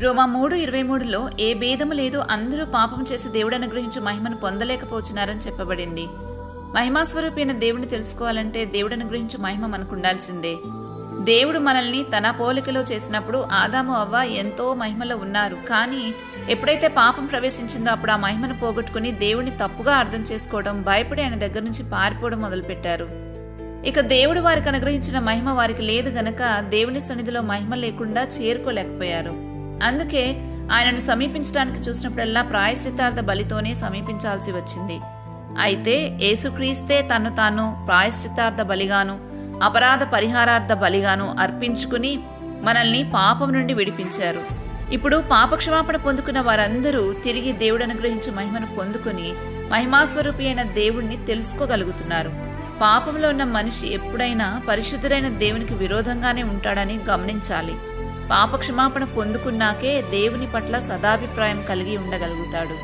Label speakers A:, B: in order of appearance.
A: రోమా 3:23లో ఏ భేదము లేదు, అందరూ పాపం చేసి దేవుడు అనుగ్రహించు మహిమను పొందలేకపోతున్నారని చెప్పబడింది. మహిమాస్వరూపైన దేవుడిని తెలుసుకోవాలంటే దేవుడు అనుగ్రహించు మహిమ మనకు ఉండాల్సిందే. దేవుడు మనల్ని తన పోలికలో చేసినప్పుడు ఆదాము అవ్వ ఎంతో మహిమలో ఉన్నారు. కానీ ఎప్పుడైతే పాపం ప్రవేశించిందో అప్పుడు ఆ మహిమను పోగొట్టుకుని దేవుడిని తప్పుగా అర్థం చేసుకోవడం, భయపడి ఆయన దగ్గర నుంచి పారిపోవడం మొదలుపెట్టారు. ఇక దేవుడు వారికి అనుగ్రహించిన మహిమ వారికి లేదు గనక దేవుని సన్నిధిలో మహిమ లేకుండా చేరుకోలేకపోయారు. అందుకే ఆయనను సమీపించడానికి చూసినప్పుడల్లా ప్రాయశ్చిత్తార్థ బలితోనే సమీపించాల్సి వచ్చింది. అయితే యేసుక్రీస్తే తను తాను ప్రాయశ్చిత్తార్థ బలిగాను అపరాధ పరిహారార్థ బలిగాను అర్పించుకుని మనల్ని పాపం నుండి విడిపించారు. ఇప్పుడు పాపక్షమాపణ పొందుకున్న వారందరూ తిరిగి దేవుడు అనుగ్రహించు మహిమను పొందుకుని మహిమాస్వరూపి అయిన దేవుణ్ణి తెలుసుకోగలుగుతున్నారు. పాపంలో ఉన్న మనిషి ఎప్పుడైనా పరిశుద్ధుడైన దేవునికి విరోధంగానే ఉంటాడని గమనించాలి. పాపక్షమాపణ పొందుకున్నాకే దేవుని పట్ల సదాభిప్రాయం కలిగి ఉండగలుగుతాడు.